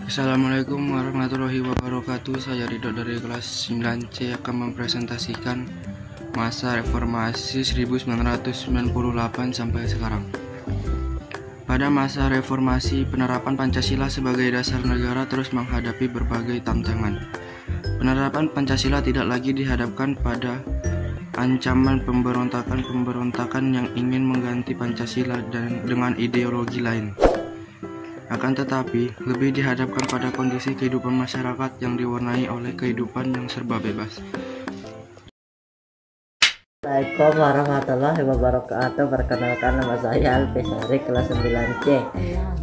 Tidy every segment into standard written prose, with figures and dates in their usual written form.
Assalamualaikum warahmatullahi wabarakatuh. Saya Ridho dari kelas 9C akan mempresentasikan masa reformasi 1998 sampai sekarang. Pada masa reformasi, penerapan Pancasila sebagai dasar negara terus menghadapi berbagai tantangan. Penerapan Pancasila tidak lagi dihadapkan pada ancaman pemberontakan yang ingin mengganti Pancasila dengan ideologi lain. Akan tetapi, lebih dihadapkan pada kondisi kehidupan masyarakat yang diwarnai oleh kehidupan yang serba bebas. Assalamualaikum warahmatullahi wabarakatuh. Perkenalkan, nama saya Alfisari, kelas 9C.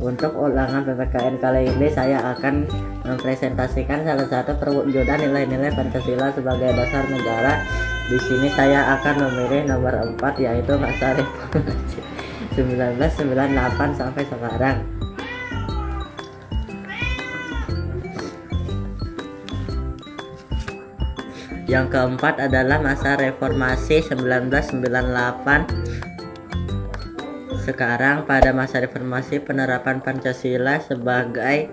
Untuk ulangan PPKN kali ini saya akan mempresentasikan salah satu perwujudan nilai-nilai Pancasila sebagai dasar negara. Di sini saya akan memilih nomor 4, yaitu masa reformasi 1998 sampai sekarang. Yang keempat adalah masa reformasi 1998. Sekarang pada masa reformasi, penerapan Pancasila sebagai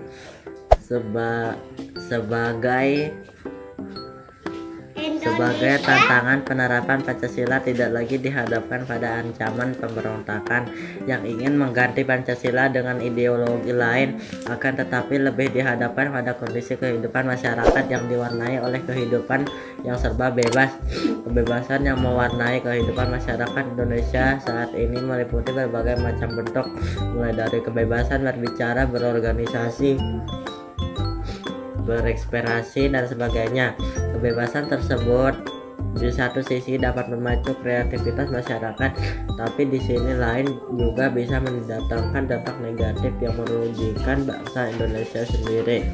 tantangan penerapan Pancasila tidak lagi dihadapkan pada ancaman pemberontakan yang ingin mengganti Pancasila dengan ideologi lain, akan tetapi lebih dihadapkan pada kondisi kehidupan masyarakat yang diwarnai oleh kehidupan yang serba bebas. Kebebasan yang mewarnai kehidupan masyarakat Indonesia saat ini meliputi berbagai macam bentuk, mulai dari kebebasan berbicara, berorganisasi, berekspresi, dan sebagainya. Kebebasan tersebut di satu sisi dapat memacu kreativitas masyarakat, tapi di sini lain juga bisa mendatangkan dampak negatif yang merugikan bangsa Indonesia sendiri.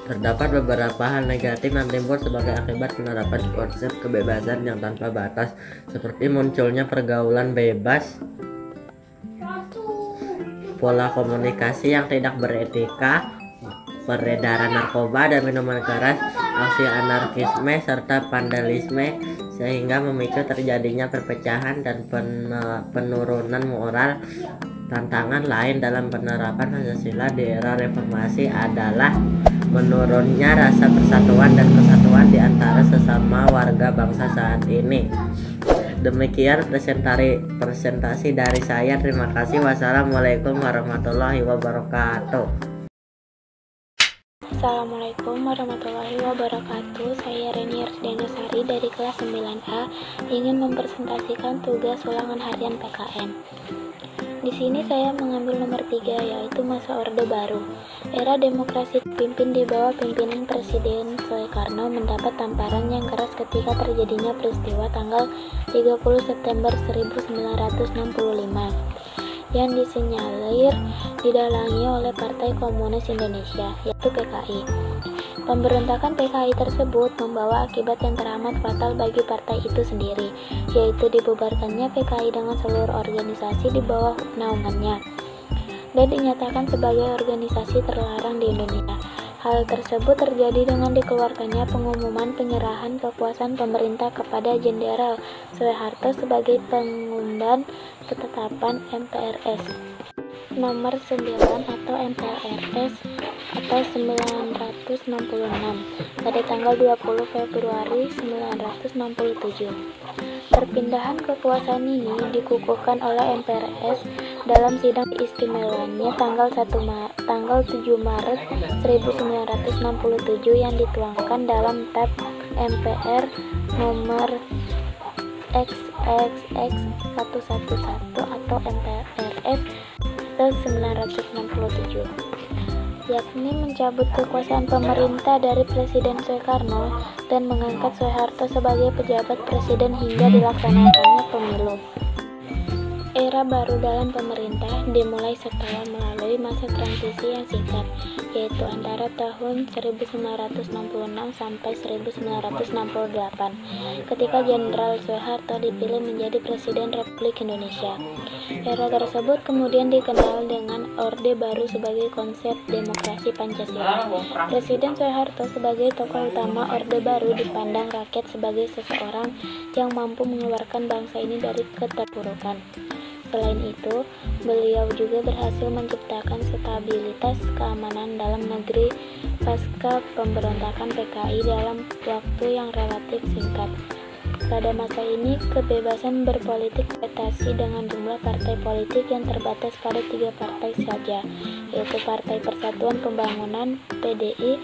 Terdapat beberapa hal negatif yang timbul sebagai akibat penerapan konsep kebebasan yang tanpa batas, seperti munculnya pergaulan bebas, pola komunikasi yang tidak beretika, peredaran narkoba dan minuman keras, aksi anarkisme serta vandalisme, sehingga memicu terjadinya perpecahan dan penurunan moral. Tantangan lain dalam penerapan Pancasila di era reformasi adalah menurunnya rasa persatuan dan kesatuan di antara sesama warga bangsa saat ini. Demikian presentasi dari saya. Terima kasih. Wassalamualaikum warahmatullahi wabarakatuh. Assalamualaikum warahmatullahi wabarakatuh. Saya Reni Arsdana-Sari dari kelas 9A ingin mempresentasikan tugas ulangan harian PKN. Di sini saya mengambil nomor 3, yaitu masa Orde Baru. Era demokrasi dipimpin di bawah pimpinan Presiden Soekarno mendapat tamparan yang keras ketika terjadinya peristiwa tanggal 30 September 1965 yang disinyalir didalangi oleh Partai Komunis Indonesia, yaitu PKI. Pemberontakan PKI tersebut membawa akibat yang teramat fatal bagi partai itu sendiri, yaitu dibubarkannya PKI dengan seluruh organisasi di bawah naungannya dan dinyatakan sebagai organisasi terlarang di Indonesia. Hal tersebut terjadi dengan dikeluarkannya pengumuman penyerahan kekuasaan pemerintah kepada Jenderal Soeharto sebagai pengundan ketetapan MPRS nomor 9 atau MPRS atau 966 pada tanggal 20 Februari 1967. Perpindahan kekuasaan ini dikukuhkan oleh MPRS dalam sidang istimewanya tanggal 7 Maret 1967 yang dituangkan dalam Tab MPR nomor XXX 111 atau MPRS 1967, yakni mencabut kekuasaan pemerintah dari Presiden Soekarno dan mengangkat Soeharto sebagai pejabat presiden hingga dilaksanakannya pemilu. Era baru dalam pemerintah dimulai setelah melalui masa transisi yang singkat, yaitu antara tahun 1966 sampai 1968, ketika Jenderal Soeharto dipilih menjadi Presiden Republik Indonesia. Era tersebut kemudian dikenal dengan Orde Baru sebagai konsep demokrasi Pancasila. Presiden Soeharto sebagai tokoh utama Orde Baru dipandang rakyat sebagai seseorang yang mampu mengeluarkan bangsa ini dari keterpurukan. Selain itu, beliau juga berhasil menciptakan stabilitas keamanan dalam negeri pasca pemberontakan PKI dalam waktu yang relatif singkat. Pada masa ini, kebebasan berpolitik dibatasi dengan jumlah partai politik yang terbatas pada 3 partai saja, yaitu Partai Persatuan Pembangunan (PDI).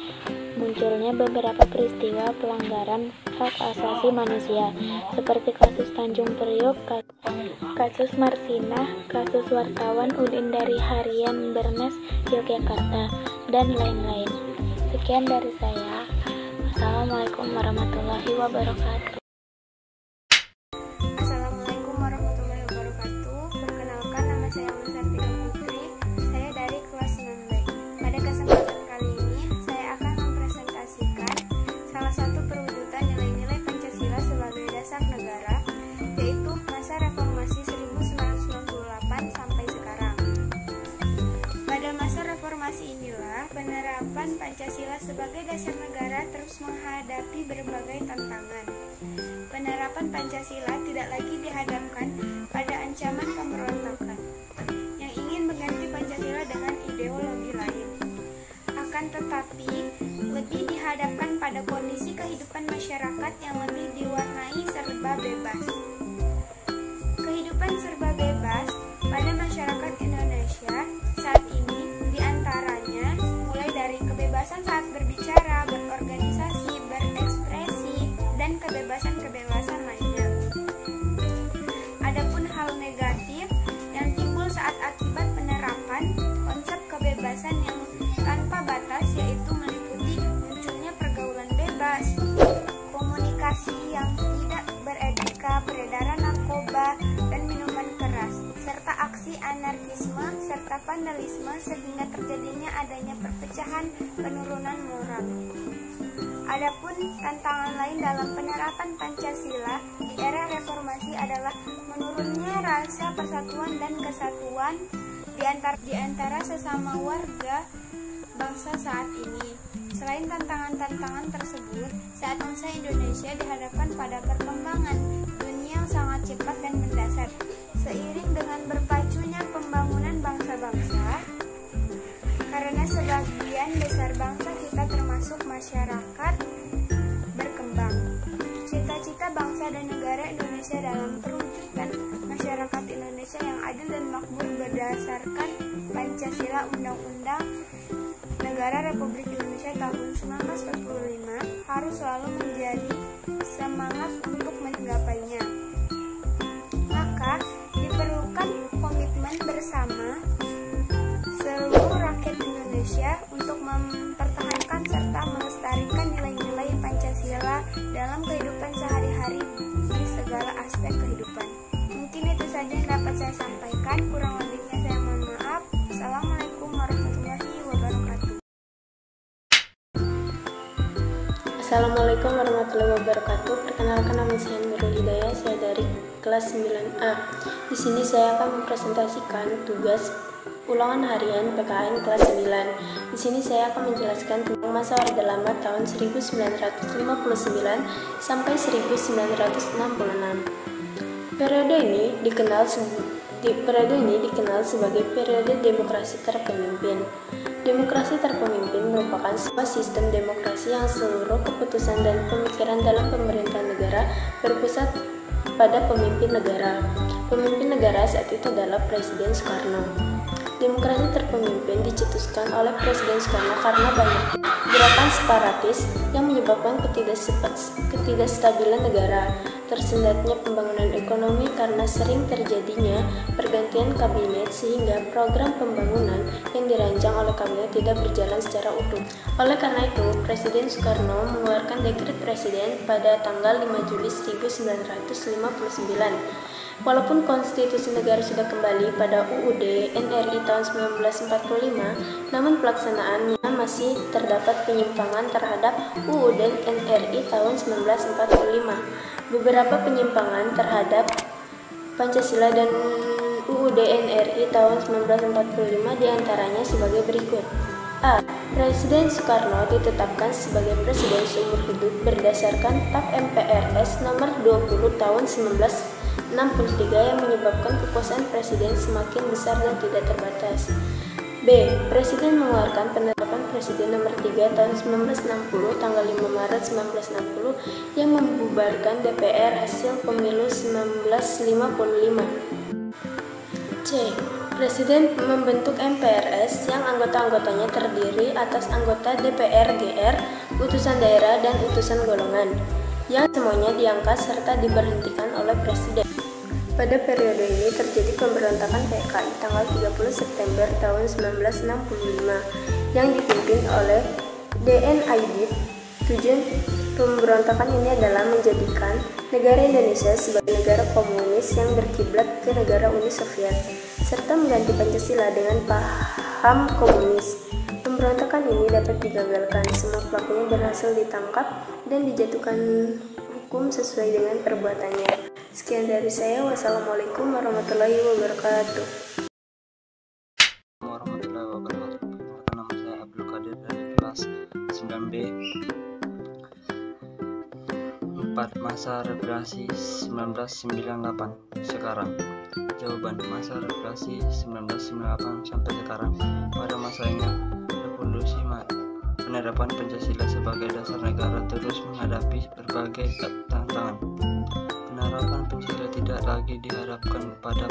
Munculnya beberapa peristiwa pelanggaran hak asasi manusia, seperti kasus Tanjung Priok, kasus Marsinah, kasus wartawan Udin dari Harian Bernes, Yogyakarta, dan lain-lain. Sekian dari saya. Assalamualaikum warahmatullahi wabarakatuh. Assalamualaikum warahmatullahi wabarakatuh. Perkenalkan, nama saya Musartika Putri. Saya dari kelas 9B. Pada kesempatan kali ini, saya akan mempresentasikan salah satu perwujudan nilai-nilai Pancasila sebagai dasar negara, yaitu masa reformasi 1998 sampai sekarang. Pada masa reformasi inilah penerapan Pancasila sebagai dasar negara terus menghadapi berbagai tantangan. Penerapan Pancasila tidak lagi dihadapkan pada ancaman pemberontakan yang ingin mengganti Pancasila dengan ideologi lain. Akan tetapi, lebih dihadapkan pada kondisi kehidupan masyarakat yang lebih diwarnai serba bebas. Kehidupan serba bebas pada masyarakat Indonesia saat ini diantaranya mulai dari kebebasan saat berbicara, berorganisasi, berekspresi, dan kebebasan-kebebasan lainnya. Adapun hal negatif yang timbul saat akibat penerapan konsep kebebasan yang tanpa batas, yaitu meliputi munculnya pergaulan bebas, komunikasi yang tidak beretika, peredaran narkoba dan minuman keras, serta aksi anarkisme serta vandalisme, sehingga terjadinya adanya perpecahan, penurunan moral. Adapun tantangan lain dalam penerapan Pancasila di era reformasi adalah menurunnya rasa persatuan dan kesatuan di antara sesama warga bangsa saat ini. Selain tantangan-tantangan tersebut, saat bangsa Indonesia dihadapkan pada perkembangan dunia yang sangat cepat dan mendasar. Seiring dengan berpacunya pembangunan bangsa-bangsa, karena sebagian besar bangsa kita termasuk masyarakat berkembang. Cita-cita bangsa dan negara Indonesia dalam perwujudan masyarakat Indonesia yang adil dan makmur berdasarkan Pancasila Undang-Undang Negara Republik Indonesia tahun 1945 harus selalu menjadi semangat untuk menggapainya. Maka diperlukan komitmen bersama seluruh rakyat Indonesia untuk mempertahankan serta melestarikan nilai-nilai Pancasila dalam kehidupan sehari-hari di segala aspek kehidupan. Mungkin itu saja yang dapat saya sampaikan, kurang lebihnya saya mohon maaf. Assalamualaikum warahmatullahi wabarakatuh. Assalamualaikum warahmatullahi wabarakatuh. Perkenalkan, nama saya Nurul Hidayah, saya dari kelas 9A. Di sini saya akan mempresentasikan tugas ulangan harian PKN kelas 9. Di sini saya akan menjelaskan tentang masa Orde Lama tahun 1959 sampai 1966. Periode ini dikenal sebagai periode demokrasi terpemimpin. Demokrasi terpemimpin merupakan sebuah sistem demokrasi yang seluruh keputusan dan pemikiran dalam pemerintahan negara berpusat pada pemimpin negara. Pemimpin negara saat itu adalah Presiden Soekarno. Demokrasi terpemimpin dicetuskan oleh Presiden Soekarno karena banyak gerakan separatis yang menyebabkan ketidakstabilan negara, tersendatnya pembangunan ekonomi karena sering terjadinya pergantian kabinet, sehingga program pembangunan yang dirancang oleh kabinet tidak berjalan secara utuh. Oleh karena itu, Presiden Soekarno mengeluarkan dekret presiden pada tanggal 5 Juli 1959. Walaupun konstitusi negara sudah kembali pada UUD NRI tahun 1945, namun pelaksanaannya masih terdapat penyimpangan terhadap UUD NRI tahun 1945. Beberapa penyimpangan terhadap Pancasila dan UUD NRI tahun 1945 diantaranya sebagai berikut. A. Presiden Soekarno ditetapkan sebagai presiden seumur hidup berdasarkan TAP MPRS nomor 20 tahun 1965 yang menyebabkan kekuasaan presiden semakin besar dan tidak terbatas. B. Presiden mengeluarkan penetapan Presiden nomor 3 tahun 1960 tanggal 5 Maret 1960 yang membubarkan DPR hasil pemilu 1955. C. Presiden membentuk MPRS yang anggota-anggotanya terdiri atas anggota DPR GR, utusan daerah, dan utusan golongan, yang semuanya diangkat serta diberhentikan oleh Presiden. Pada periode ini terjadi pemberontakan PKI tanggal 30 September tahun 1965 yang dipimpin oleh D.N. Aidit. Tujuan pemberontakan ini adalah menjadikan negara Indonesia sebagai negara komunis yang berkiblat ke negara Uni Soviet, serta mengganti Pancasila dengan paham komunis. Pemberontakan ini dapat digagalkan, semua pelakunya berhasil ditangkap dan dijatuhkan hukum sesuai dengan perbuatannya. Sekian dari saya. Wassalamualaikum warahmatullahi wabarakatuh. Warahmatullahi wabarakatuh. Nama saya Abdul Qadir dari kelas 9B. 4. Masa represi 1998 sekarang. Jawaban: masa represi 1998 sampai sekarang. Pada masanya revolusi penerapan Pancasila sebagai dasar negara terus menghadapi berbagai tantangan. Penerapan Pancasila tidak lagi dihadapkan pada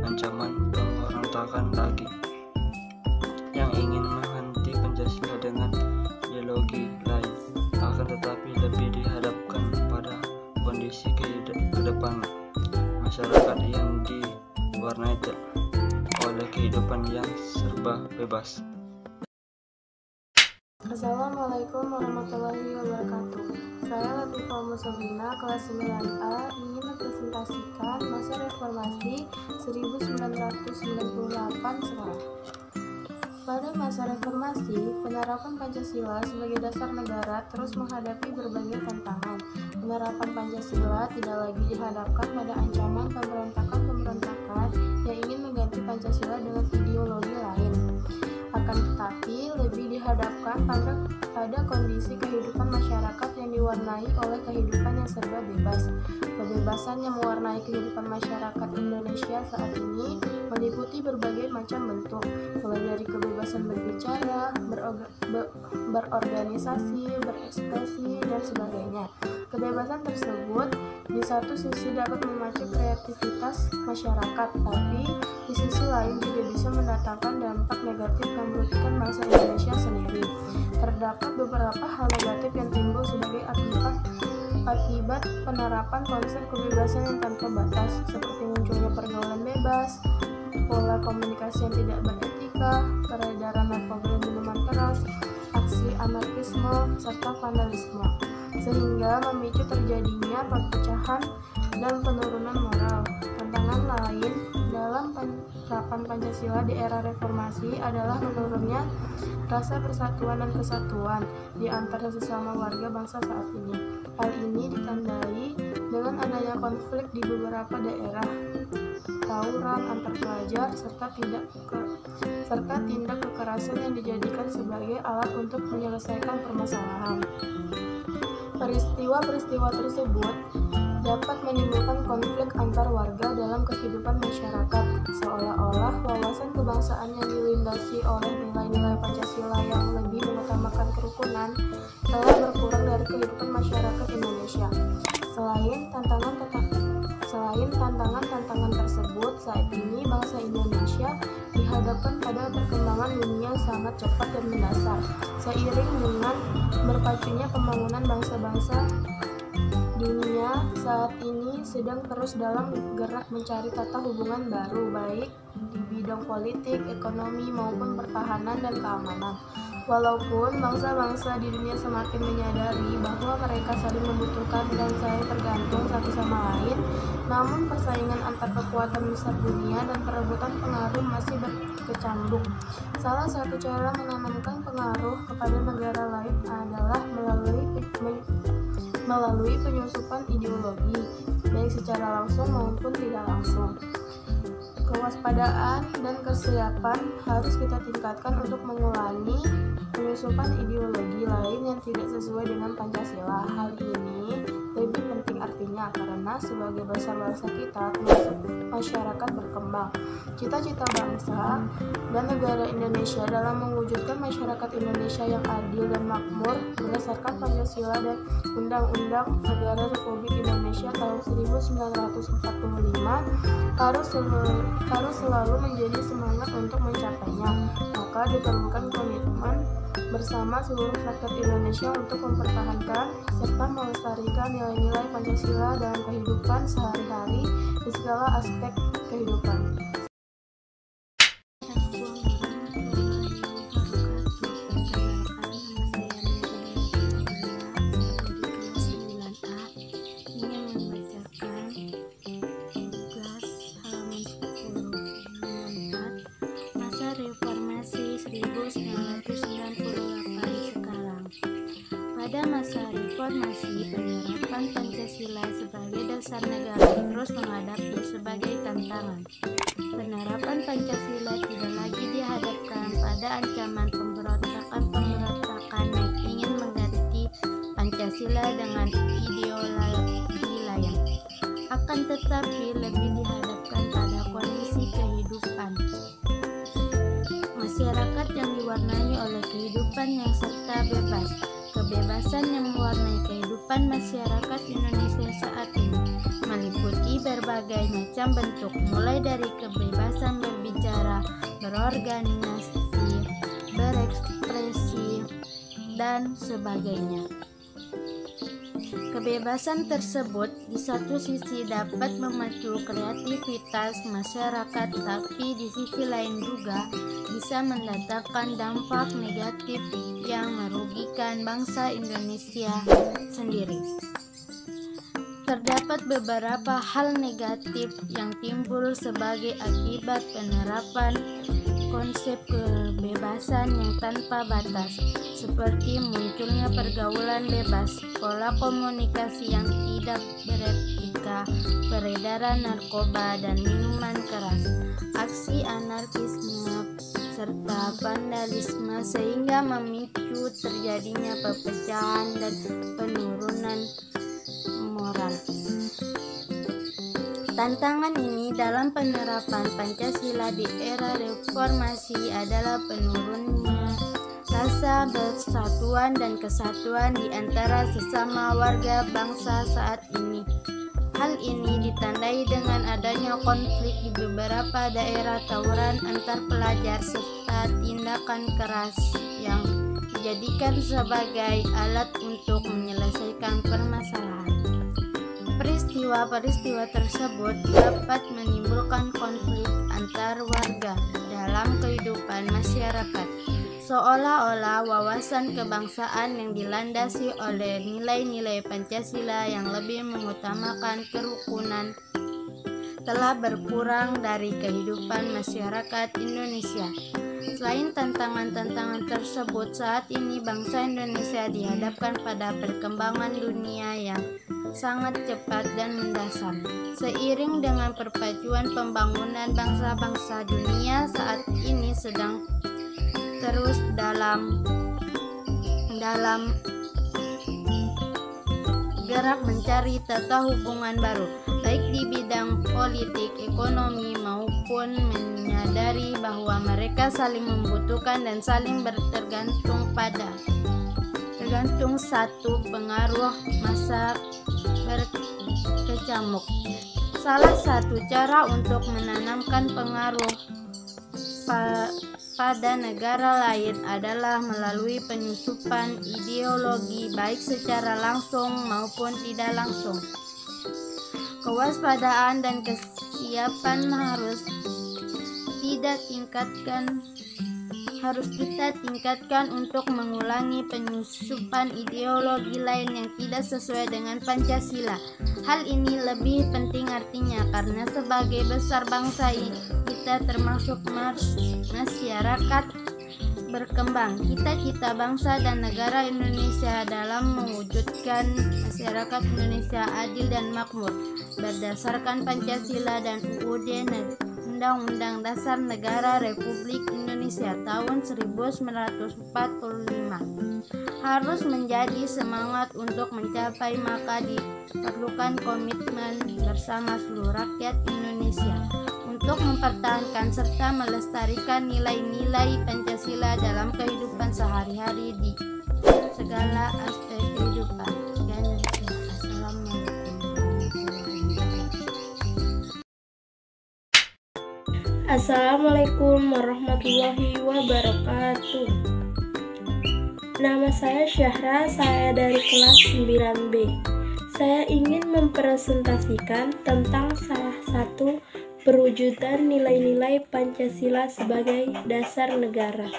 ancaman pemberontakan lagi yang ingin menghenti Pancasila dengan ideologi lain, akan tetapi lebih dihadapkan pada kondisi ke depan masyarakat yang diwarnai oleh kehidupan yang serba bebas. Assalamualaikum warahmatullahi wabarakatuh. Saya Latifah Musolina, kelas 9A, ingin mempresentasikan masa reformasi 1998 sekarang. Pada masa reformasi, penerapan Pancasila sebagai dasar negara terus menghadapi berbagai tantangan. Penerapan Pancasila tidak lagi dihadapkan pada ancaman pemberontakan yang ingin mengganti Pancasila dengan ideologi lain. Akan tetapi lebih dihadapkan pada kondisi kehidupan masyarakat yang diwarnai oleh kehidupan yang serba bebas. Kebebasan yang mewarnai kehidupan masyarakat Indonesia saat ini meliputi berbagai macam bentuk, mulai dari kebebasan berbicara, berorganisasi, berekspresi, dan sebagainya. Kebebasan tersebut di satu sisi dapat memacu kreativitas masyarakat, tapi di sisi lain juga bisa mendatangkan dampak negatif yang merugikan bangsa Indonesia sendiri. Terdapat beberapa hal negatif yang timbul sebagai akibat penerapan konsep kebebasan yang tanpa batas, seperti munculnya pergaulan bebas, pola komunikasi yang tidak beretika, peredaran narkoba dan minuman keras, aksi anarkisme, serta vandalisme, sehingga memicu terjadinya perpecahan dan penurunan moral. Tantangan lain dalam penerapan Pancasila di era reformasi adalah menurunnya rasa persatuan dan kesatuan di antara sesama warga bangsa saat ini. Hal ini ditandai dengan adanya konflik di beberapa daerah, tawuran antar pelajar, serta tindak kekerasan yang dijadikan sebagai alat untuk menyelesaikan permasalahan. Peristiwa-peristiwa tersebut dapat menimbulkan konflik antar warga dalam kehidupan masyarakat, seolah-olah wawasan kebangsaan yang dilindasi oleh nilai-nilai Pancasila yang lebih mengutamakan kerukunan telah berkurang dari kehidupan masyarakat Indonesia. Selain tantangan tersebut, saat ini bangsa Indonesia dihadapkan pada perkembangan dunia yang sangat cepat dan mendasar. Seiring dengan berpacunya pembangunan bangsa-bangsa dunia saat ini sedang terus dalam gerak mencari tata hubungan baru, baik di bidang politik, ekonomi, maupun pertahanan dan keamanan. Walaupun bangsa-bangsa di dunia semakin menyadari bahwa mereka saling membutuhkan dan saling tergantung satu sama lain, namun persaingan antar kekuatan besar dunia dan perebutan pengaruh masih berkecambuk. Salah satu cara menanamkan pengaruh kepada negara lain adalah melalui penyusupan ideologi, baik secara langsung maupun tidak langsung. Kewaspadaan dan kesiapan harus kita tingkatkan untuk mengulangi penyusupan ideologi lain yang tidak sesuai dengan Pancasila. Hal ini lebih penting artinya artinya karena sebagai besar bangsa kita termasuk masyarakat berkembang. Cita-cita bangsa dan negara Indonesia dalam mewujudkan masyarakat Indonesia yang adil dan makmur berdasarkan Pancasila dan Undang-Undang Negara Republik Indonesia tahun 1945 harus selalu menjadi semangat untuk mencapainya. Maka diperlukan komitmen bersama seluruh rakyat Indonesia untuk mempertahankan serta melestarikan nilai-nilai Pancasila dalam kehidupan sehari-hari di segala aspek kehidupan. Reformasi 1998 sekarang. Pada masa reformasi, penerapan Pancasila sebagai dasar negara terus menghadapi sebagai tantangan. Penerapan Pancasila tidak lagi dihadapkan pada ancaman pemberontakan yang ingin mengganti Pancasila dengan ideologi lain. Akan tetapi lebih dihadapkan pada kondisi kehidupan masyarakat yang diwarnai oleh kehidupan yang serta bebas. Kebebasan yang mewarnai kehidupan masyarakat Indonesia saat ini meliputi berbagai macam bentuk, mulai dari kebebasan berbicara, berorganisasi, berekspresi, dan sebagainya. Kebebasan tersebut di satu sisi dapat memacu kreativitas masyarakat, tapi di sisi lain juga bisa mendatangkan dampak negatif yang merugikan bangsa Indonesia sendiri. Terdapat beberapa hal negatif yang timbul sebagai akibat penerapan konsep kebebasan yang tanpa batas, seperti munculnya pergaulan bebas, pola komunikasi yang tidak beretika, peredaran narkoba dan minuman keras, aksi anarkisme, serta vandalisme sehingga memicu terjadinya perpecahan dan penurunan moral. Tantangan ini dalam penerapan Pancasila di era reformasi adalah penurunnya rasa persatuan dan kesatuan di antara sesama warga bangsa saat ini. Hal ini ditandai dengan adanya konflik di beberapa daerah, tawuran antar pelajar, serta tindakan keras yang dijadikan sebagai alat untuk menyelesaikan permasalahan. Peristiwa-peristiwa tersebut dapat menimbulkan konflik antar warga dalam kehidupan masyarakat, seolah-olah wawasan kebangsaan yang dilandasi oleh nilai-nilai Pancasila yang lebih mengutamakan kerukunan telah berkurang dari kehidupan masyarakat Indonesia. Selain tantangan-tantangan tersebut, saat ini bangsa Indonesia dihadapkan pada perkembangan dunia yang sangat cepat dan mendasar. Seiring dengan perpaduan pembangunan bangsa-bangsa, dunia saat ini sedang terus dalam gerak mencari tata hubungan baru, baik di bidang politik, ekonomi, maupun menyadari bahwa mereka saling membutuhkan dan saling bertergantung satu pengaruh masa berkecamuk. Salah satu cara untuk menanamkan pengaruh pada negara lain adalah melalui penyusupan ideologi, baik secara langsung maupun tidak langsung. Kewaspadaan dan kesiapan harus kita tingkatkan untuk mengulangi penyusupan ideologi lain yang tidak sesuai dengan Pancasila. Hal ini lebih penting artinya karena sebagai besar bangsa kita termasuk masyarakat berkembang. Cita-cita bangsa dan negara Indonesia dalam mewujudkan masyarakat Indonesia adil dan makmur berdasarkan Pancasila dan UUD Undang-Undang Dasar Negara Republik Indonesia tahun 1945 harus menjadi semangat untuk mencapai, maka diperlukan komitmen bersama seluruh rakyat Indonesia untuk mempertahankan serta melestarikan nilai-nilai Pancasila dalam kehidupan sehari-hari di segala aspek kehidupan. Assalamualaikum warahmatullahi wabarakatuh. Nama saya Syahra, saya dari kelas 9B. Saya ingin mempresentasikan tentang salah satu perwujudan nilai-nilai Pancasila sebagai dasar negara,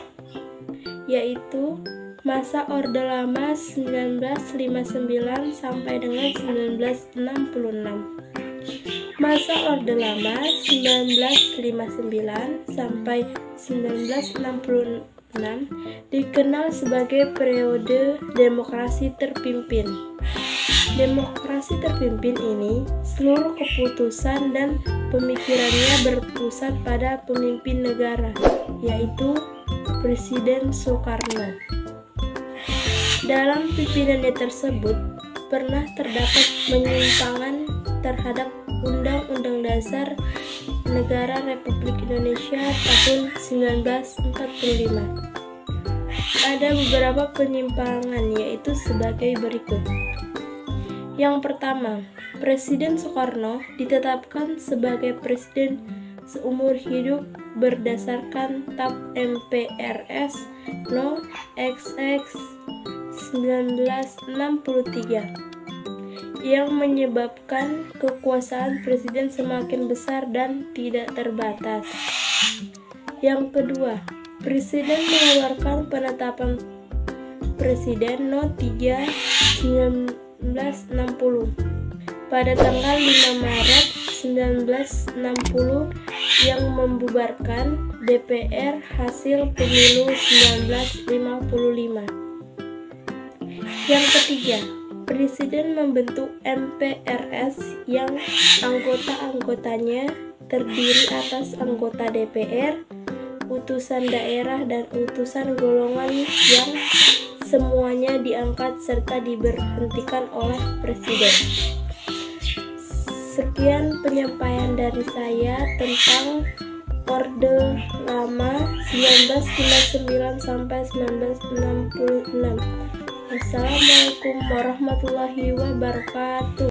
yaitu masa Orde Lama 1959 sampai dengan 1966. Masa Orde Lama 1959 sampai 1966 dikenal sebagai periode demokrasi terpimpin. Demokrasi terpimpin ini, seluruh keputusan dan pemikirannya berpusat pada pemimpin negara, yaitu Presiden Soekarno. Dalam pimpinannya tersebut, pernah terdapat penyimpangan terhadap Undang-Undang Dasar Negara Republik Indonesia tahun 1945. Ada beberapa penyimpangan, yaitu sebagai berikut. Yang pertama, Presiden Soekarno ditetapkan sebagai presiden seumur hidup berdasarkan TAP MPRS No. XX 1963. yang menyebabkan kekuasaan presiden semakin besar dan tidak terbatas. Yang kedua, presiden mengeluarkan penetapan Presiden No. 3 1960 pada tanggal 5 Maret 1960 yang membubarkan DPR hasil pemilu 1955. Yang ketiga, Presiden membentuk MPRS yang anggota-anggotanya terdiri atas anggota DPR, utusan daerah, dan utusan golongan yang semuanya diangkat serta diberhentikan oleh Presiden. Sekian penyampaian dari saya tentang Orde Lama 1959 sampai 1966. Assalamualaikum warahmatullahi wabarakatuh.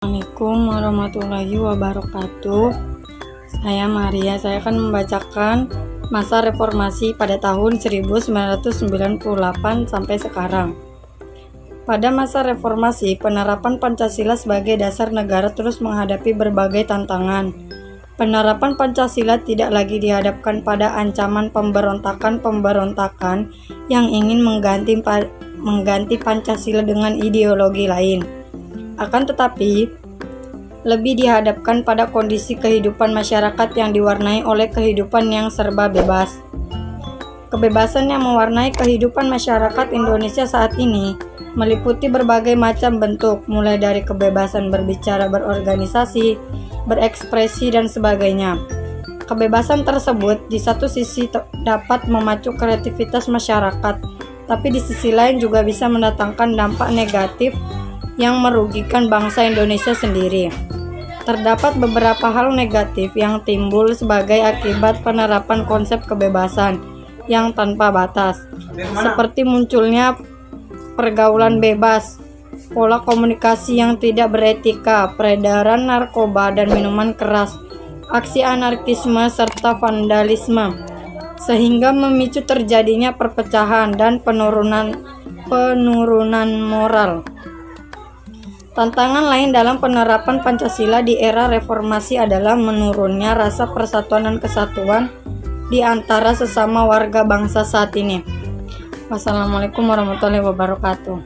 Assalamualaikum warahmatullahi wabarakatuh. Saya Maria. Saya akan membacakan masa reformasi pada tahun 1998 sampai sekarang. Pada masa reformasi, penerapan Pancasila sebagai dasar negara terus menghadapi berbagai tantangan. Penerapan Pancasila tidak lagi dihadapkan pada ancaman pemberontakan yang ingin mengganti Pancasila dengan ideologi lain. Akan tetapi, lebih dihadapkan pada kondisi kehidupan masyarakat yang diwarnai oleh kehidupan yang serba bebas. Kebebasan yang mewarnai kehidupan masyarakat Indonesia saat ini meliputi berbagai macam bentuk, mulai dari kebebasan berbicara, berorganisasi, berekspresi, dan sebagainya. Kebebasan tersebut di satu sisi dapat memacu kreativitas masyarakat, tapi di sisi lain juga bisa mendatangkan dampak negatif yang merugikan bangsa Indonesia sendiri. Terdapat beberapa hal negatif yang timbul sebagai akibat penerapan konsep kebebasan yang tanpa batas, seperti munculnya pergaulan bebas, pola komunikasi yang tidak beretika, peredaran narkoba dan minuman keras, aksi anarkisme serta vandalisme, sehingga memicu terjadinya perpecahan dan penurunan moral. Tantangan lain dalam penerapan Pancasila di era reformasi adalah menurunnya rasa persatuan dan kesatuan di antara sesama warga bangsa saat ini. Wassalamualaikum warahmatullahi wabarakatuh.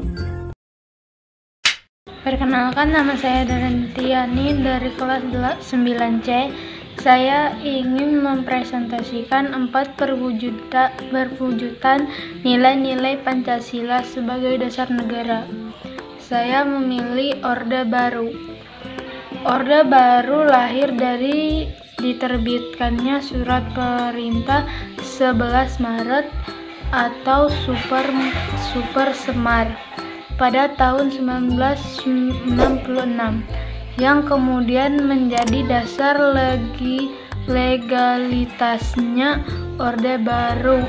Perkenalkan, nama saya Darantiani dari kelas 9C. Saya ingin mempresentasikan 4 perwujudan nilai-nilai Pancasila sebagai dasar negara. Saya memilih Orde Baru. Orde Baru lahir dari diterbitkannya Surat Perintah 11 Maret atau Super Semar pada tahun 1966 yang kemudian menjadi dasar legalitasnya Orde Baru,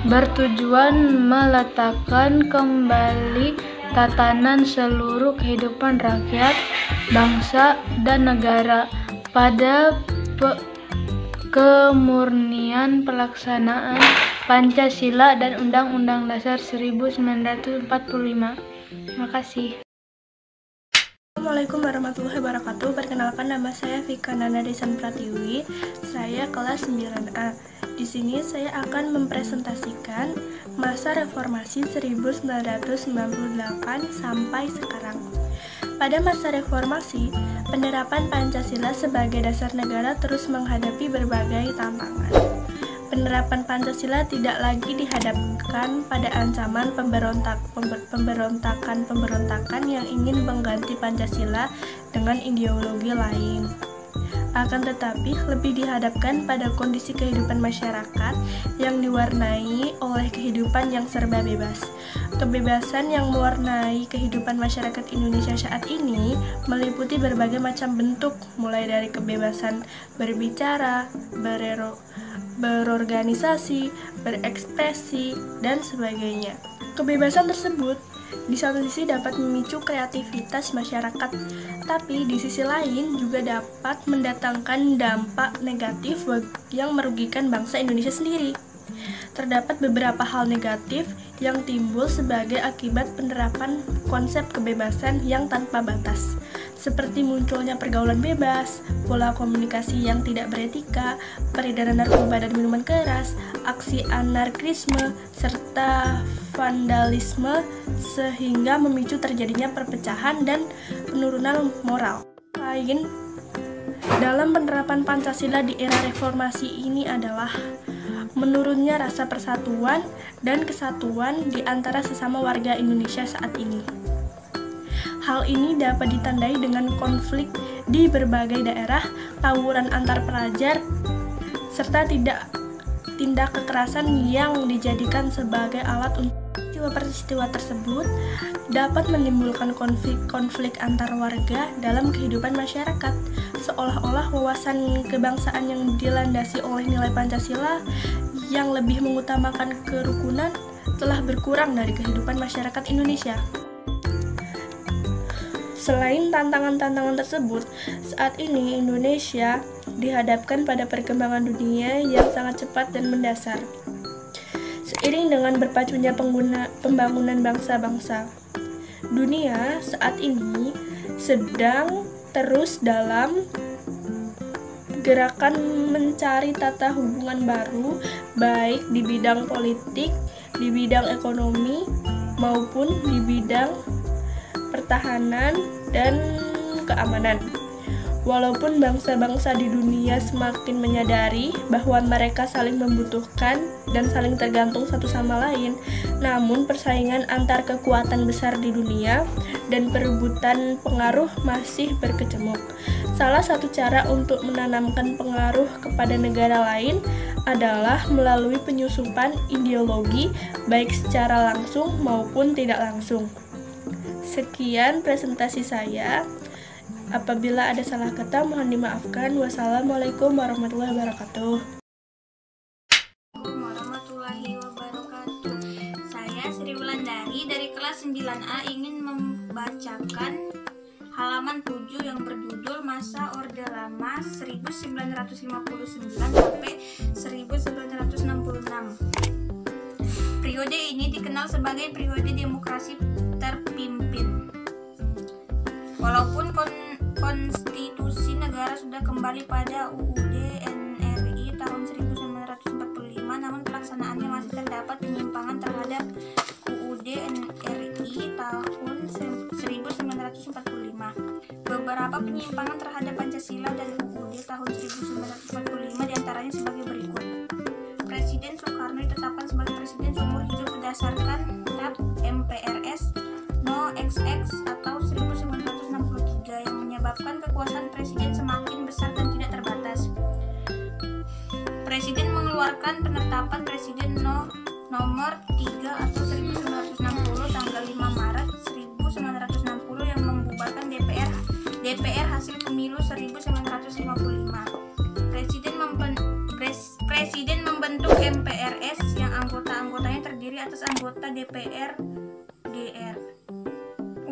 bertujuan meletakkan kembali tatanan seluruh kehidupan rakyat, bangsa, dan negara pada kemurnian pelaksanaan Pancasila dan Undang-Undang Dasar 1945. Terima kasih. Assalamualaikum warahmatullahi wabarakatuh. Perkenalkan, nama saya Vika Nana Desan Pratiwi. Saya kelas 9A. Di sini saya akan mempresentasikan masa reformasi 1998 sampai sekarang. Pada masa reformasi, penerapan Pancasila sebagai dasar negara terus menghadapi berbagai tantangan. Penerapan Pancasila tidak lagi dihadapkan pada ancaman pemberontakan yang ingin mengganti Pancasila dengan ideologi lain. Akan tetapi, lebih dihadapkan pada kondisi kehidupan masyarakat yang diwarnai oleh kehidupan yang serba bebas. Kebebasan yang mewarnai kehidupan masyarakat Indonesia saat ini meliputi berbagai macam bentuk, mulai dari kebebasan berbicara, berorganisasi, berekspresi, dan sebagainya. Kebebasan tersebut di satu sisi dapat memicu kreativitas masyarakat, tapi di sisi lain juga dapat mendatangkan dampak negatif yang merugikan bangsa Indonesia sendiri. Terdapat beberapa hal negatif yang timbul sebagai akibat penerapan konsep kebebasan yang tanpa batas, seperti munculnya pergaulan bebas, pola komunikasi yang tidak beretika, peredaran narkoba dan minuman keras, aksi anarkisme, serta vandalisme, sehingga memicu terjadinya perpecahan dan penurunan moral. Lain dalam penerapan Pancasila di era reformasi ini adalah menurunnya rasa persatuan dan kesatuan di antara sesama warga Indonesia saat ini. Hal ini dapat ditandai dengan konflik di berbagai daerah, tawuran antar pelajar, serta tindak kekerasan yang dijadikan sebagai alat untuk peristiwa tersebut dapat menimbulkan konflik antar warga dalam kehidupan masyarakat, seolah-olah wawasan kebangsaan yang dilandasi oleh nilai Pancasila yang lebih mengutamakan kerukunan telah berkurang dari kehidupan masyarakat Indonesia. Selain tantangan-tantangan tersebut, saat ini Indonesia dihadapkan pada perkembangan dunia yang sangat cepat dan mendasar. Seiring dengan berpacunya pembangunan bangsa-bangsa, dunia saat ini sedang terus dalam gerakan mencari tata hubungan baru, baik di bidang politik, di bidang ekonomi, maupun di bidang pertahanan dan keamanan. Walaupun bangsa-bangsa di dunia semakin menyadari bahwa mereka saling membutuhkan dan saling tergantung satu sama lain, namun persaingan antar kekuatan besar di dunia dan perebutan pengaruh masih berkecamuk. Salah satu cara untuk menanamkan pengaruh kepada negara lain adalah melalui penyusupan ideologi, baik secara langsung maupun tidak langsung. Sekian presentasi saya. Apabila ada salah kata, mohon dimaafkan. Wassalamualaikum warahmatullahi wabarakatuh. Warahmatullahi wabarakatuh. Saya Sri Wulandari dari kelas 9A ingin membacakan halaman 7 yang berjudul Masa Orde Lama 1959 sampai 1966. Periode ini dikenal sebagai periode demokrasi terpimpin. Walaupun konstitusi negara sudah kembali pada UUD NRI tahun 1945, namun pelaksanaannya masih terdapat penyimpangan terhadap UUD NRI tahun 1945. Beberapa penyimpangan terhadap Pancasila dan UUD tahun 1945 diantaranya sebagai berikut. Presiden Soekarno ditetapkan sebagai presiden seumur hidup berdasarkan TAP MPRS No XX atau 1963 yang menyebabkan kekuasaan presiden semakin besar dan tidak terbatas. penetapan Presiden nomor 3 atau 1960 tanggal 5 Maret 1960 yang membubarkan DPR hasil pemilu 1955. Presiden membentuk MPRS yang anggota-anggotanya terdiri atas anggota DPR, GR,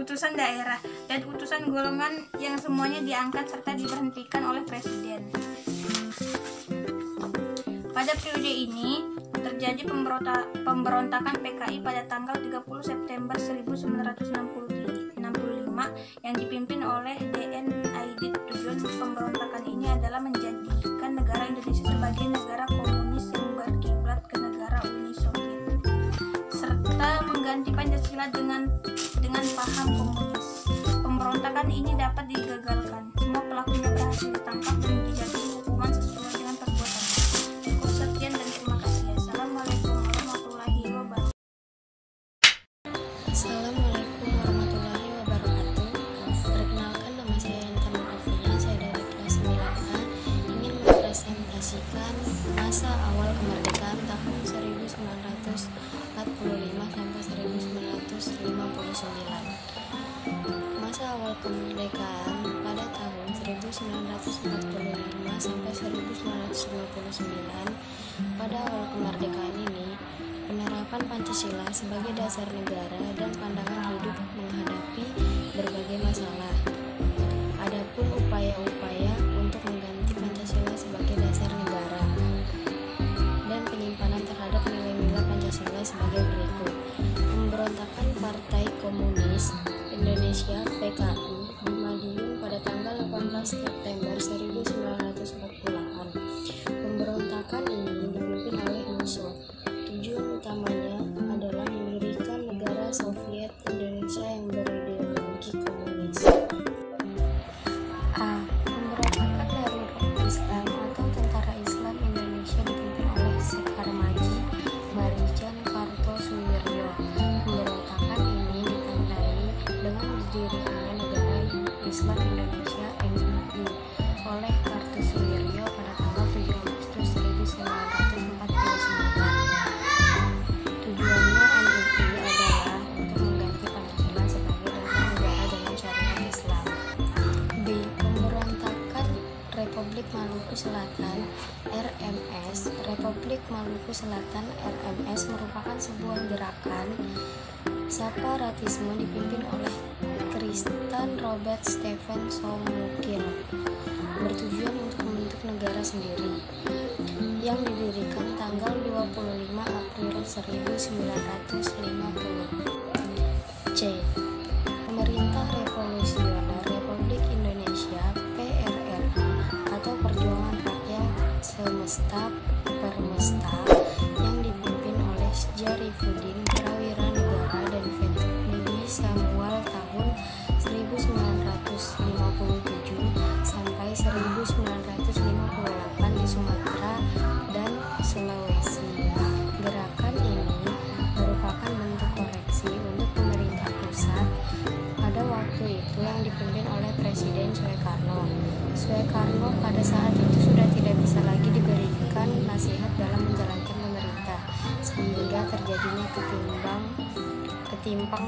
utusan daerah, dan utusan golongan yang semuanya diangkat serta diberhentikan oleh Presiden. Pada periode ini terjadi pemberontakan PKI pada tanggal 30 September 1965 yang dipimpin oleh DN Aidit. Tujuan pemberontakan ini adalah menjadikan negara Indonesia sebagai negara komunis yang berkiblat ke negara Uni Soviet, serta mengganti Pancasila dengan paham komunis. Pemberontakan ini dapat digagalkan. Semua pelakunya berhasil ditangkap dan dijatuhi hukuman sesuai dengan perbuatannya. Cukup sekian dan terima kasih. Assalamualaikum warahmatullahi wabarakatuh. Assalamualaikum warahmatullahi wabarakatuh. Perkenalkan, nama saya Intan Nurafina, saya dari kelas 9A, ingin mempresentasikan masa awal kemerdekaan tahun 1945 sampai 1959. Masa awal kemerdekaan pada tahun 1945 sampai 1959. Pada awal kemerdekaan ini, penerapan Pancasila sebagai dasar negara dan pandangan hidup menghadapi berbagai masalah. Adapun upaya-upaya untuk mengganti Pancasila sebagai dasar negara dan penyimpanan terhadap nilai-nilai Pancasila sebagai berikut. Pemberontakan Partai Komunis Indonesia (PKI) di Madiun pada tanggal 18 September 1948. Pemberontakan ini dipimpin oleh Musso. Tujuan utamanya adalah mendirikan negara Soviet Indonesia yang berideologi komunis. A. Pemberontakan dari Islam atau Tentara Islam Indonesia dipimpin oleh Sukarmaji, Marijan Kartosuwiryo. Pemberontakan ini ditandai dengan didirikannya negara Islam Indonesia (NII) oleh Kartosuwiryo pada tanggal 7 Agustus 1949. Tujuannya NII adalah untuk mengganti Pancasila sebagai dasar negara dengan syariat Islam. B. Pemberontakan Republik Maluku Selatan (RMS). Republik Maluku Selatan (RMS) merupakan sebuah gerakan separatisme dipimpin oleh Tristan Robert Stephen Soumukil, bertujuan untuk membentuk negara sendiri, yang didirikan tanggal 25 April 1950. C. Pemerintah Revolusioner Republik Indonesia (PRRI) atau Perjuangan Rakyat Semesta (Permesta) yang dipimpin oleh Syarifuddin Prawira Negara dan Fethi Samuel tahun 1957 sampai 1958 di Sumatera dan Sulawesi. Gerakan ini merupakan bentuk koreksi untuk pemerintah pusat pada waktu itu yang dipimpin oleh Presiden Soekarno. Soekarno pada saat itu sudah tidak bisa lagi diberikan nasihat dalam menjalankan pemerintah, sehingga terjadinya ketimpang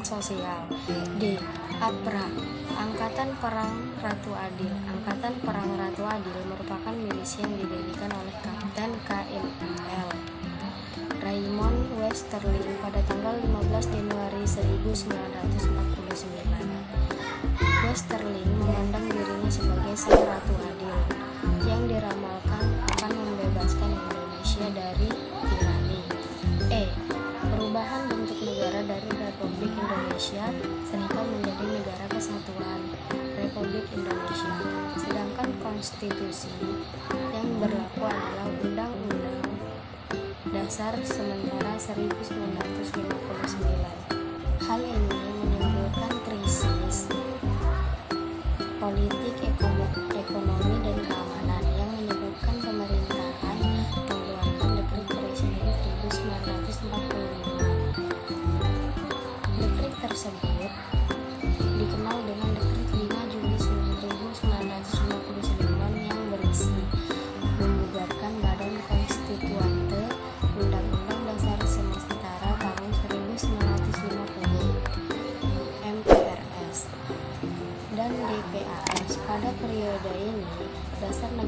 sosial. D. APRA, Angkatan Perang Ratu Adil. Angkatan Perang Ratu Adil merupakan milisi yang didirikan oleh Kapten KNL Raymond Westerling pada tanggal 15 Januari 1949. Westerling memandang dirinya sebagai sang Ratu Adil yang diramalkan akan membebaskan Indonesia dari tirani. E. Perubahan bentuk negara dari Republik Indonesia Serikat menjadi Negara Kesatuan Republik Indonesia, sedangkan konstitusi yang berlaku adalah Undang-Undang Dasar Sementara 1959. Hal ini menimbulkan krisis politik, ekonomi, dan keamanan yang menyebabkan pemerintahan mengeluarkan dekret Presiden 1945. Dekret tersebut dikenal dengan Dekret 5 Juli 1959 yang berisi membubarkan Badan Konstituante,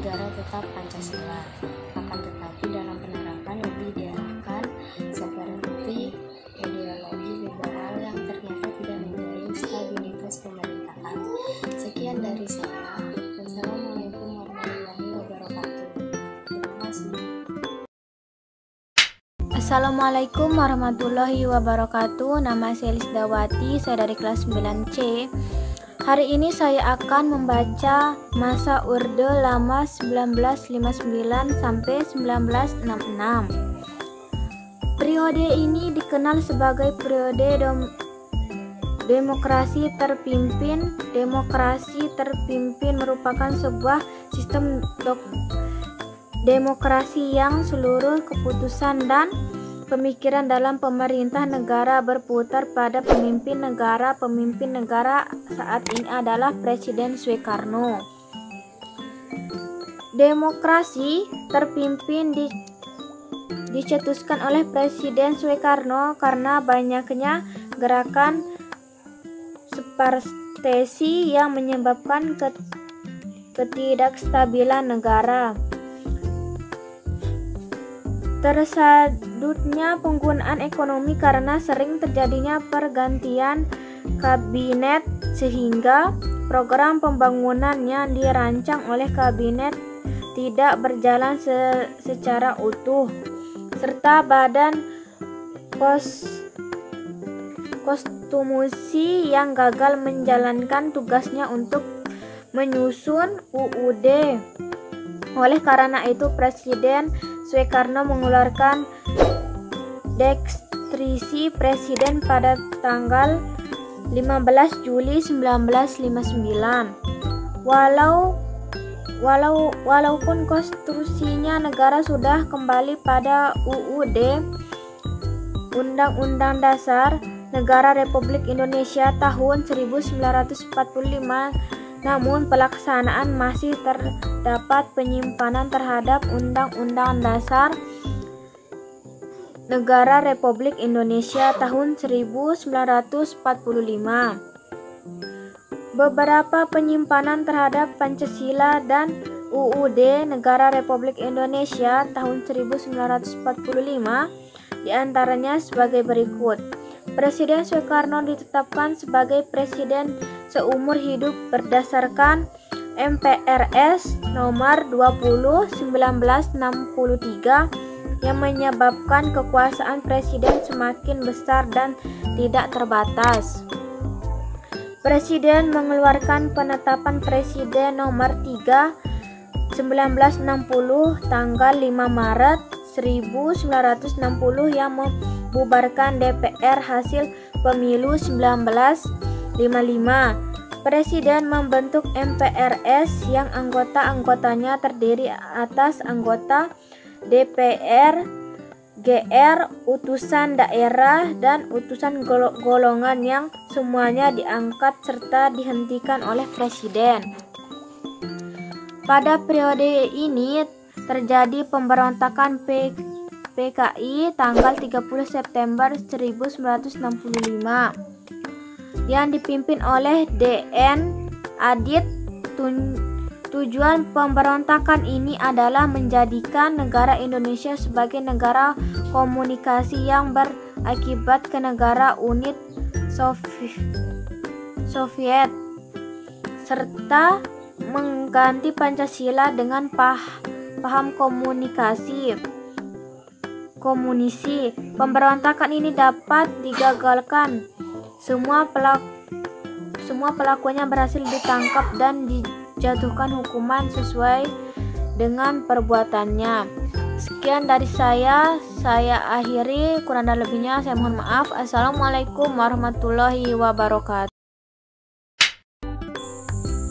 negara tetap Pancasila. Akan tetapi dalam penerapan lebih diarahkan seperti ideologi liberal yang ternyata tidak menjamin stabilitas pemerintahan. Sekian dari saya. Wassalamualaikum warahmatullahi wabarakatuh. Terima kasih. Assalamualaikum warahmatullahi wabarakatuh. Nama saya Lisdawati, saya dari kelas 9C. Hari ini saya akan membaca masa Orde Lama 1959 sampai 1966. Periode ini dikenal sebagai periode demokrasi terpimpin. Demokrasi terpimpin merupakan sebuah sistem demokrasi yang seluruh keputusan dan pemikiran dalam pemerintah negara berputar pada pemimpin negara. Pemimpin negara saat ini adalah Presiden Soekarno. Demokrasi terpimpin dicetuskan oleh Presiden Soekarno karena banyaknya gerakan separtesi yang menyebabkan ketidakstabilan negara. Tersadutnya penggunaan ekonomi karena sering terjadinya pergantian kabinet sehingga program pembangunan yang dirancang oleh kabinet tidak berjalan secara utuh, serta badan kostumasi yang gagal menjalankan tugasnya untuk menyusun UUD. Oleh karena itu Presiden Soekarno mengeluarkan Dekstrisi Presiden pada tanggal 15 Juli 1959. Walaupun konstitusinya negara sudah kembali pada UUD, Undang-Undang Dasar Negara Republik Indonesia tahun 1945, namun pelaksanaan masih terdapat penyimpanan terhadap Undang-Undang Dasar Negara Republik Indonesia tahun 1945. Beberapa penyimpanan terhadap Pancasila dan UUD Negara Republik Indonesia tahun 1945 diantaranya sebagai berikut. Presiden Soekarno ditetapkan sebagai presiden seumur hidup berdasarkan MPRS nomor 20/1963 yang menyebabkan kekuasaan presiden semakin besar dan tidak terbatas. Presiden mengeluarkan penetapan Presiden nomor 3/1960 tanggal 5 Maret 1960 yang membubarkan DPR hasil pemilu 1955. Presiden membentuk MPRS yang anggota-anggotanya terdiri atas anggota DPR, GR, utusan daerah, dan utusan golongan yang semuanya diangkat serta dihentikan oleh Presiden. Pada periode ini terjadi pemberontakan PKI tanggal 30 September 1965 yang dipimpin oleh DN Adit. Tujuan pemberontakan ini adalah menjadikan negara Indonesia sebagai negara komunikasi yang berakibat ke negara unit Soviet serta mengganti Pancasila dengan paham komunisi. Pemberontakan ini dapat digagalkan. Semua pelakunya berhasil ditangkap dan dijatuhkan hukuman sesuai dengan perbuatannya. Sekian dari saya akhiri, kurang dan lebihnya saya mohon maaf. Assalamualaikum warahmatullahi wabarakatuh.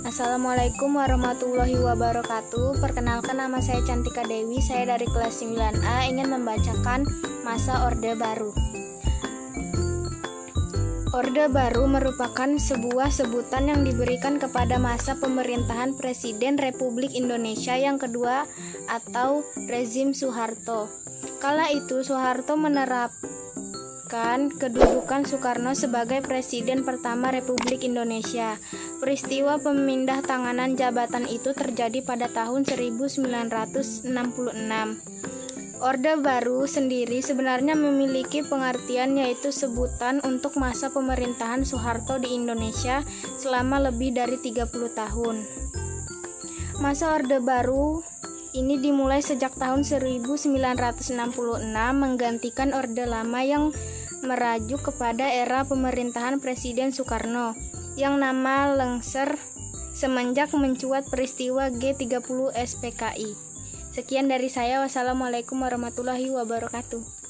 Assalamualaikum warahmatullahi wabarakatuh. Perkenalkan, nama saya Cantika Dewi, saya dari kelas 9A, ingin membacakan masa Orde Baru. Orde Baru merupakan sebuah sebutan yang diberikan kepada masa pemerintahan Presiden Republik Indonesia yang kedua atau rezim Soeharto. Kala itu Soeharto menerapkan kedudukan Soekarno sebagai Presiden pertama Republik Indonesia. Peristiwa pemindah tanganan jabatan itu terjadi pada tahun 1966. Orde Baru sendiri sebenarnya memiliki pengertian, yaitu sebutan untuk masa pemerintahan Soeharto di Indonesia selama lebih dari 30 tahun. Masa Orde Baru ini dimulai sejak tahun 1966 menggantikan Orde Lama yang merajuk kepada era pemerintahan Presiden Soekarno yang nama lengser semenjak mencuat peristiwa G30 SPKI. Sekian dari saya. Wassalamualaikum warahmatullahi wabarakatuh.